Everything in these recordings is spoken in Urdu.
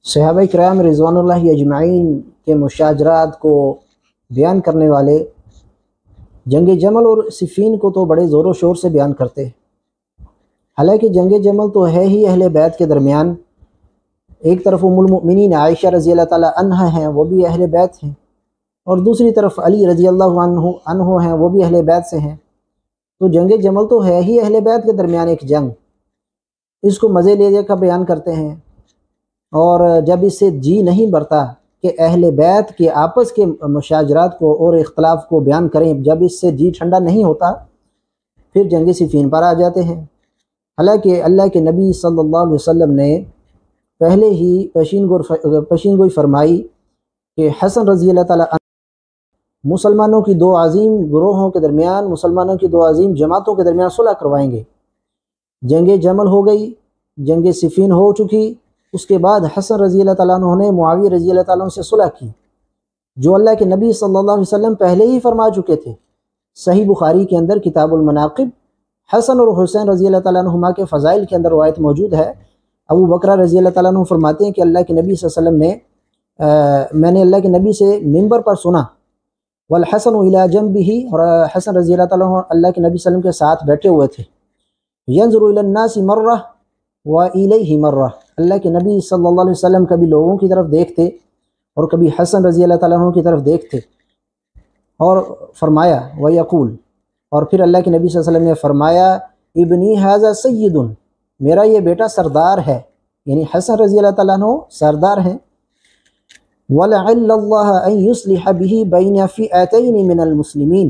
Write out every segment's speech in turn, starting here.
صحابہ کرام رضوانُ اجمعین کے مشاجرات کو بیان کرنے والے جنگ جمل اور صفین کو تو بڑے زور و شور سے بیان کرتے ہیں۔ حالانکہ جنگ جمل تو ہے ہی اہل بیت کے درمیان، ایک طرف ام المؤمنین عائشہ رضی اللہ تعالی عنہ ہیں، وہ بھی اہل بیت ہیں، اور دوسری طرف علی رضی اللہ عنہ ہیں، وہ بھی اہل بیت سے ہیں۔ تو جنگ جمل تو ہے ہی اہل بیت کے درمیان ایک جنگ، اس کو مزے لے کر بیان کرتے ہیں، اور جب اس سے جی نہیں بھرتا کہ اہل بیت کے آپس کے مشاجرات کو اور اختلاف کو بیان کریں، جب اس سے جی ٹھنڈا نہیں ہوتا پھر جنگ صفین پر آ جاتے ہیں۔ حالانکہ اللہ کے نبی صلی اللہ علیہ وسلم نے پہلے ہی پیشین گوئی فرمائی کہ حسن رضی اللہ تعالیٰ عنہ مسلمانوں کی دو عظیم گروہوں کے درمیان، مسلمانوں کی دو عظیم جماعتوں کے درمیان صلح کروائیں گے۔ جنگ جمل ہو گئی، جنگ صفین ہو چکی، اس کے بعد حسن رضی اللہ تعالیٰ عنہ نے معاویہ رضی اللہ تعالیٰ عنہ سے صلح کی، جو اللہ کے نبی صلی اللہ علیہ وسلم پہلے ہی فرما چکے تھے۔ صحیح بخاری کے اندر کتاب المناقب حسن اور حسین رضی اللہ تعالیٰ عنہما کے فضائل کے اندر روایت موجود ہے۔ ابو بکر رضی اللہ تعالیٰ عنہ فرماتے ہیں کہ اللہ کے نبی صلی اللہ علیہ وسلم نے میں نے اللہ کے نبی سے منبر پر سنا، والحسن الی جنبہ، اور حسن رضی اللہ تعالیٰ عنہ اللہ کے نبی صلی اللہ علیہ وسلم کے ساتھ بیٹھے ہوئے تھے، ینظر الی الناس مرہ والیہ مرہ، اللہ کے نبی صلی اللہ علیہ وسلم کبھی لوگوں کی طرف دیکھتے اور کبھی حسن رضی اللہ تعالیٰ عنہ کی طرف دیکھتے، اور فرمایا ویقول، اور پھر اللہ کے نبی صلی اللہ علیہ وسلم نے فرمایا ابنی ھذا سید، میرا یہ بیٹا سردار ہے، یعنی حسن رضی اللہ تعالیٰ عنہ سردار ہیں۔ وَلَعَلَّ اللَّهَ أَن يُصْلِحَ بِهِ بَيْنَ فِئَتَيْنِ مِنَ الْمُسْلِمِينَ،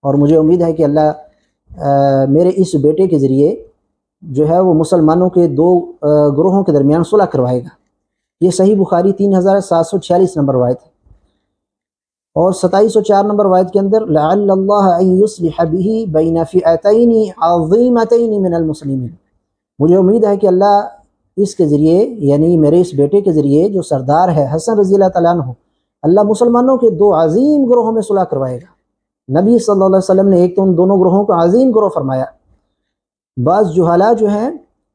اور مجھے امید ہے کہ اللہ میرے اس بیٹے کے ذریعے جو ہے وہ مسلمانوں کے دو گروہوں کے درمیان صلح کروائے گا۔ یہ صحیح بخاری 3746 نمبر روایت ہے، اور 2704 نمبر روایت کے اندر لعل اللہ ان یصلح به بین فئتین عظیمتین من المسلمین، مجھے امید ہے کہ اللہ اس کے ذریعے، یعنی میرے اس بیٹے کے ذریعے جو سردار ہے حسن رضی اللہ تعالیٰ عنہ، اللہ مسلمانوں کے دو عظیم گروہوں میں صلح کروائے گا۔ نبی صلی اللہ علیہ وسلم نے ایک تو ان دونوں گروہوں کو عظیم گروہ فرمایا۔ بعض جہالہ جو ہیں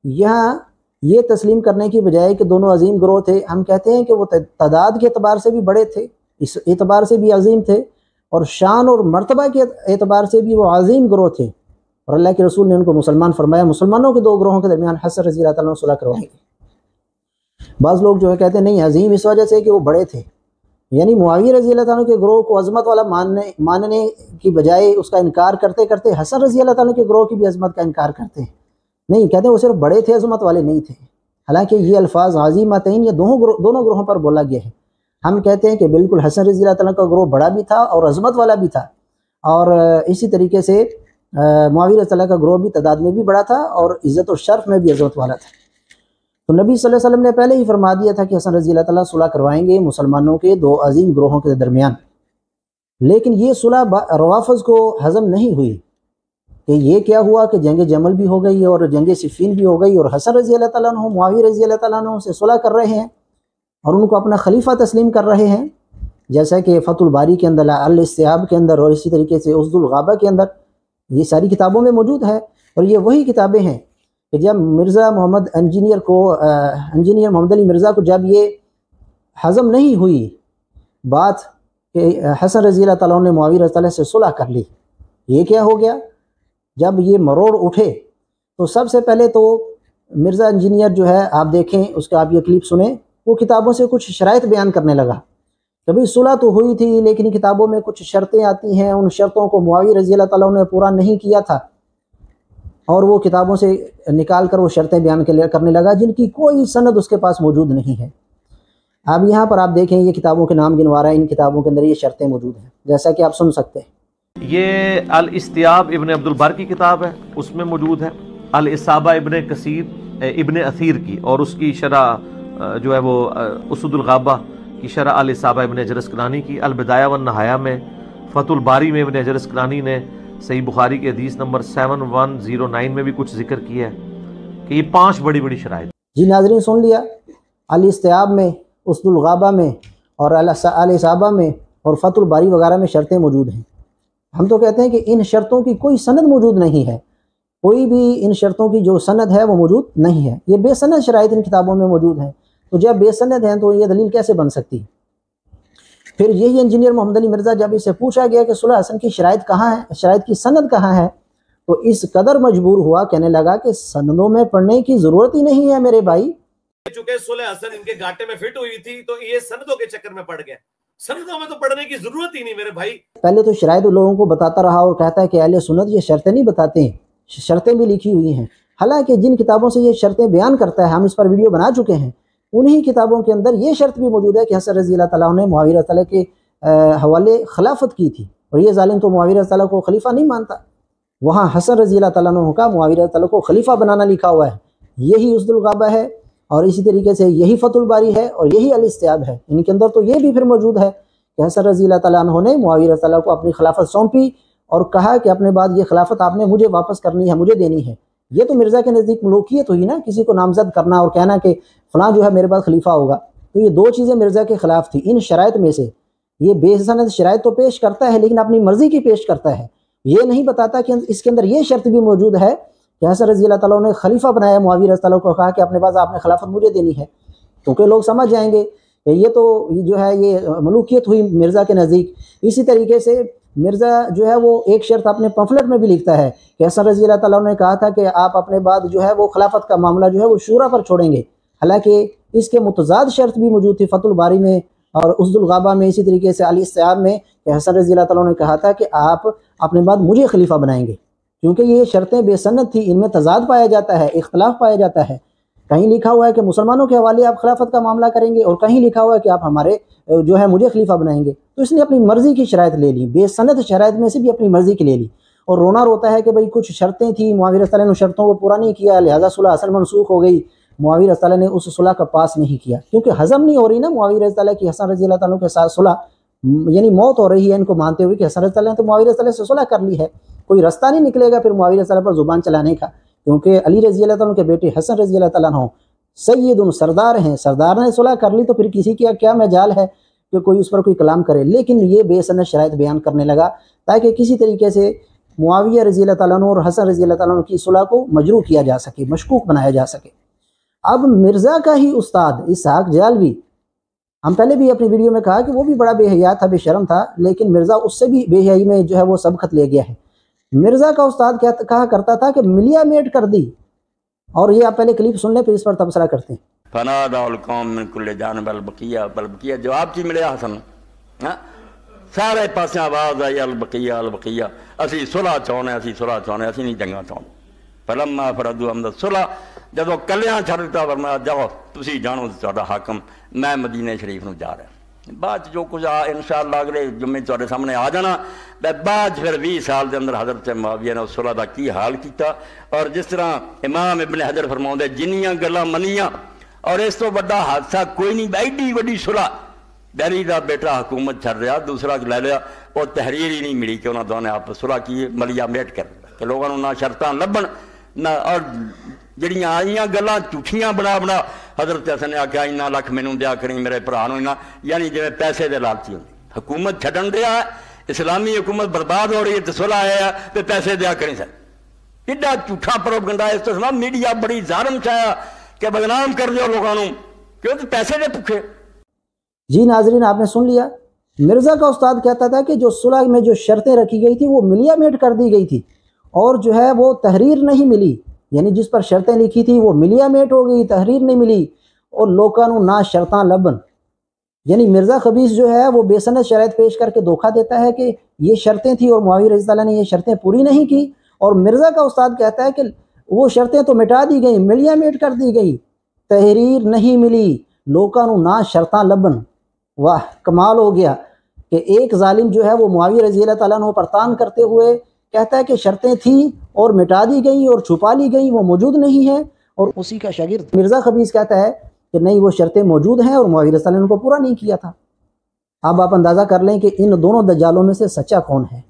یہاں یہ تسلیم کرنے کی بجائے کہ دونوں عظیم گروہ تھے، ہم کہتے ہیں کہ وہ تعداد کے اعتبار سے بھی بڑے تھے، اس اعتبار سے بھی عظیم تھے، اور شان اور مرتبہ کے اعتبار سے بھی وہ عظیم گروہ تھے، اور اللہ کے رسول نے ان کو مسلمان فرمایا۔ مسلمانوں کے دو گروہوں کے درمیان حسن رضی اللہ تعالیٰ عنہ صلح کروائیں گے۔ بعض لوگ جو ہے کہتے ہیں نہیں، عظیم اس وجہ سے کہ وہ بڑے تھے، یعنی معاویہ رضی اللہ تعالیٰ عنہ کے گروہ کو عظمت والا ماننے کی بجائے اس کا انکار کرتے کرتے حسن رضی اللہ تعالیٰ عنہ کے گروہ کی بھی عظمت کا انکار کرتے ہیں۔ نہیں، کہتے ہیں وہ صرف بڑے تھے، عظمت والے نہیں تھے۔ حالانکہ یہ الفاظ عظیمتین یہ دونوں گروہوں پر بولا گیا ہے۔ ہم کہتے ہیں کہ بالکل حسن رضی اللہ تعالیٰ کا گروہ بڑا بھی تھا اور عظمت والا بھی تھا، اور اسی طریقے سے معاویہ رضی اللہ کا گروہ بھی تعداد میں بھی بڑا تھا اور عزت و شرف میں بھی عظمت والا تھا۔ تو نبی صلی اللہ علیہ وسلم نے پہلے ہی فرما دیا تھا کہ حسن رضی اللہ تعالیٰ صلح کروائیں گے مسلمانوں کے دو عظیم گروہوں کے درمیان، لیکن یہ صلح روافض کو ہضم نہیں ہوئی کہ یہ کیا ہوا کہ جنگ جمل بھی ہو گئی اور جنگ صفین بھی ہو گئی، اور حسن رضی اللہ تعالیٰ عنہ معاویہ رضی اللہ تعالیٰ عنہ سے صلح کر رہے ہیں اور ان کو اپنا خلیفہ تسلیم کر رہے ہیں، جیسا کہ فتح الباری کے اندر، الاستیاب کے اندر، اور اسی طریقے سے اسد الغابہ کے اندر، یہ ساری کتابوں میں موجود ہے۔ اور یہ وہی کتابیں ہیں کہ جب مرزا محمد انجینئر محمد علی مرزا کو جب یہ ہضم نہیں ہوئی بات کہ حسن رضی اللہ تعالیٰ عنہ نے معاویہ رضی اللہ سے صلح کر لی، یہ کیا ہو گیا؟ جب یہ مروڑ اٹھے تو سب سے پہلے تو مرزا انجینئر جو ہے، آپ دیکھیں اس کا، آپ یہ کلپ سنیں، وہ کتابوں سے کچھ شرائط بیان کرنے لگا۔ کبھی صلح تو ہوئی تھی لیکن کتابوں میں کچھ شرطیں آتی ہیں، ان شرطوں کو معاویہ رضی اللہ تعالیٰ عنہ نے پورا نہیں کیا تھا، اور وہ کتابوں سے نکال کر وہ شرطیں بیان کرنے لگا جن کی کوئی سند اس کے پاس موجود نہیں ہے۔ اب یہاں پر آپ دیکھیں یہ کتابوں کے نام گنوا رہا ہے، ان کتابوں کے اندر یہ شرطیں موجود ہیں، جیسا کہ آپ سن سکتے ہیں۔ یہ الاستیاب ابن عبد البر کی کتاب ہے، اس میں موجود ہے الاصابہ ابن کثیر ابن اثیر کی، اور اس کی شرح جو ہے وہ اسد الغابہ کی شرح الاصابہ ابن حجر اسقلانی کی، البدایہ والنہایہ میں، فتح الباری میں ابن حجر اسقلانی نے صحیح بخاری کے حدیث نمبر 7109 میں بھی کچھ ذکر کیا ہے کہ یہ 5 بڑی بڑی شرائط۔ جی ناظرین، سن لیا، الاستیاب میں، اسد الغابہ میں، اور الاصابہ میں، اور فتح الباری وغیرہ میں شرطیں موجود ہیں۔ ہم تو کہتے ہیں کہ ان شرطوں کی کوئی سند موجود نہیں ہے، کوئی بھی ان شرطوں کی جو سند ہے وہ موجود نہیں ہے، یہ بے سند شرائط ان کتابوں میں موجود ہیں۔ تو جب بے سند ہیں تو یہ دلیل کیسے بن سکتی؟ پھر یہی انجینئر محمد علی مرزا جب اسے پوچھا گیا کہ صلح حسن کی شرائط کہاں ہے، شرائط کی سند کہاں ہے، تو اس قدر مجبور ہوا، کہنے لگا کہ سندوں میں پڑھنے کی ضرورت ہی نہیں ہے میرے بھائی، چونکہ صلح حسن ان کے گھاٹے میں فٹ ہوئی تھی تو یہ سندوں کے چکر میں پڑ گیا، سندوں میں تو پڑھنے کی ضرورت ہی نہیں میرے بھائی۔ پہلے تو شرائط لوگوں کو بتاتا رہا اور کہتا ہے کہ اہل سنت یہ شرطیں نہیں بتاتے ہیں، شرطیں بھی لکھی ہوئی ہیں، حالانکہ جن کتابوں سے یہ شرطیں بیان کرتا ہے، ہم اس پر ویڈیو بنا چکے ہیں، انہی کتابوں کے اندر یہ شرط بھی موجود ہے کہ حسن رضی اللہ تعالیٰ نے معاویہ رضی اللہ کے حوالے خلافت کی تھی، اور یہ ظالم تو معاویہ رضی اللہ کو خلیفہ نہیں مانتا، وہاں حسن رضی اللہ تعالیٰ عنہ کا معاویہ رضی اللہ کو خلیفہ بنانا لکھا ہوا ہے، یہی اسد الغابہ ہے، اور اسی طریقے سے یہی فتح الباری ہے، اور یہی الاستیاب ہے، ان کے اندر تو یہ بھی پھر موجود ہے کہ حسن رضی اللہ تعالیٰ عنہ نے معاویہ رضی اللہ کو اپنی خلافت سونپی اور کہا کہ اپنے بعد یہ خلافت آپ نے مجھے واپس کرنی ہے، مجھے دینی ہے۔ یہ تو مرزا کے نزدیک ملوکیت ہوئی نا، کسی کو نامزد کرنا اور کہنا کہ فلاں جو ہے میرے بعد خلیفہ ہوگا، تو یہ دو چیزیں مرزا کے خلاف تھی۔ ان شرائط میں سے یہ بے سند شرائط تو پیش کرتا ہے لیکن اپنی مرضی کی پیش کرتا ہے، یہ نہیں بتاتا کہ اس کے اندر یہ شرط بھی موجود ہے کہ حسن رضی اللہ تعالیٰ نے خلیفہ بنایا معاویہ رضی اللہ کو، کہا کہ اپنے بعد آپ نے خلافت مجھے دینی ہے، کیونکہ لوگ سمجھ جائیں گے کہ یہ تو جو ہے یہ ملوکیت ہوئی مرزا کے نزدیک۔ اسی طریقے سے مرزا جو ہے وہ ایک شرط اپنے پمفلٹ میں بھی لکھتا ہے کہ حسن رضی اللہ تعالیٰ نے کہا تھا کہ آپ اپنے بعد جو ہے وہ خلافت کا معاملہ جو ہے وہ شورا پر چھوڑیں گے، حالانکہ اس کے متضاد شرط بھی موجود تھی فتح الباری میں اور اسد الغابہ میں، اسی طریقے سے الاستیاب میں، کہ حسن رضی اللہ تعالیٰ نے کہا تھا کہ آپ اپنے بعد مجھے خلیفہ بنائیں گے، کیونکہ یہ شرطیں بے سند تھی، ان میں تضاد پایا جاتا ہے، اختلاف پایا جاتا ہے، کہیں لکھا ہوا ہے کہ مسلمانوں کے حوالے آپ خلافت کا معاملہ کریں گے اور کہیں لکھا ہوا ہے کہ آپ ہمارے جو ہے مجھے خلیفہ بنائیں گے، تو اس نے اپنی مرضی کی شرائط لے لی، بے سند شرائط میں سے بھی اپنی مرضی کی لے لی، اور رونا روتا ہے کہ بھئی کچھ شرطیں تھیں، معاویہ رضی اللہ نے شرطوں کو پورا نہیں کیا، لہذا صلح حسن منسوخ ہو گئی، معاویہ رضی اللہ نے اس صلح کا پاس نہیں کیا، کیونکہ ہضم نہیں ہو رہی نا معاویہ رضی اللہ کی حسن رضی اللہ تعالیٰ کے ساتھ صلح، یعنی موت ہو رہی ہے ان کو مانتے ہوئے کہ حسن رضی اللہ نے تو معاویہ رضی اللہ سے صلح کر لی ہے، کوئی رستہ نہیں نکلے گا پھر معاویہ رضی اللہ پر زبان چلانے کا، کیونکہ علی رضی اللہ تعالیٰ کے بیٹے حسن رضی اللہ تعالیٰ عنہ سید سردار ہیں، سردار نے صلح کر لی تو پھر کسی کی کیا مجال ہے کہ کوئی اس پر کوئی کلام کرے، لیکن یہ بے سند شرائط بیان کرنے لگا تاکہ کسی طریقے سے معاویہ رضی اللہ تعالیٰ عنہ اور حسن رضی اللہ تعالیٰ عنہ کی صلح کو مجروح کیا جا سکے، مشکوک بنایا جا سکے۔ اب مرزا کا ہی استاد اسحاق جعلوی، ہم پہلے بھی اپنی ویڈیو میں کہا کہ وہ بھی بڑا بے حیا تھا، بے شرم تھا، لیکن مرزا اس سے بھی بے حیائی میں جو ہے وہ سبقت لے گیا ہے۔ مرزا کا استاد کہا کرتا تھا کہ ملیا میٹ کر دی، اور یہ آپ پہلے کلپ سن لیں پھر اس پر تبصرہ کرتے ہیں۔ فنادى القوم من كل جانب البقیہ جواب کی ملیا حسن، سارے پاسے آواز آئی البقیہ، اسی صلح چاہنے، اسی صلح چاہنے، اسی نہیں جنگا چاہنے۔ فلما فرضوا امر الصلح، جب وہ کلیاں چھڑ دیتا فرمایا جاؤ تسی جانو تہاڈا حاکم، میں مدینہ شریف نو جا رہا۔ بعد جو کچھ انشاءاللہ اگلے جمعے تہاڈے سامنے آ جانا، بعد پھر 20 سال دے اندر حضرت معاویہ نے صلح دا کی حال کیتا، اور جس طرح امام ابن حجر فرماؤندے جنیاں گلاں منیاں اور اس تو بڑا حادثہ کوئی نہیں، ایڈی وڈی صلح، ڈیری دا بیٹا حکومت چھڑ رہا، دوسرا لے لیا، اور تحریر ہی نہیں ملی کہ انہوں دونوں آپ صلح کی، ملیا میٹ کر کہ لوگوں نہ شرطاں لبن نہ، اور جڑیاں آئیاں گلاں جھوٹیاں بنا حضرت حسن نے آکھیا انہاں لکھ مینوں دیا کریں میرے بھرا نوں، یعنی جویں پیسے دے لالچی ہوندے، حکومت چھڈن دیا ہے، اسلامی حکومت برباد ہو رہی ہے تو صلح ہے تے پیسے دیا کریں سر، ایڈا جھوٹا پروپیگنڈا اس تو سنا میڈیا بڑی ظالم چاہیا کہ بدنام کر دیو لوگوں نوں، کیوں تو پیسے دے بھوکے۔ جی ناظرین آپ نے سن لیا، مرزا کا استاد کہتا تھا کہ جو صلح میں جو شرطیں رکھی گئی تھی وہ ملیا میٹ کر دی گئی تھی، اور جو ہے وہ تحریر نہیں ملی، یعنی جس پر شرطیں لکھی تھی وہ ملیا میٹ ہو گئی، تحریر نہیں ملی، اور لوکاں نوں نہ شرطاں لبن، یعنی مرزا خبیث جو ہے وہ بے سند شرائط پیش کر کے دھوکہ دیتا ہے کہ یہ شرطیں تھیں اور معاویہ رضی اللہ نے یہ شرطیں پوری نہیں کی، اور مرزا کا استاد کہتا ہے کہ وہ شرطیں تو مٹا دی گئیں، ملیا میٹ کر دی گئی، تحریر نہیں ملی، لوکاں نوں نہ شرطاں لبن۔ واہ کمال ہو گیا کہ ایک ظالم جو ہے وہ معاویہ رضی اللہ تعالیٰ عنہ پر تان کرتے ہوئے کہتا ہے کہ شرطیں تھیں اور مٹا دی گئیں اور چھپا لی گئیں، وہ موجود نہیں ہیں، اور اسی کا شاگرد مرزا خبیث کہتا ہے کہ نہیں وہ شرطیں موجود ہیں اور معاویہ رضی اللہ عنہ کو پورا نہیں کیا تھا۔ اب آپ اندازہ کر لیں کہ ان دونوں دجالوں میں سے سچا کون ہے۔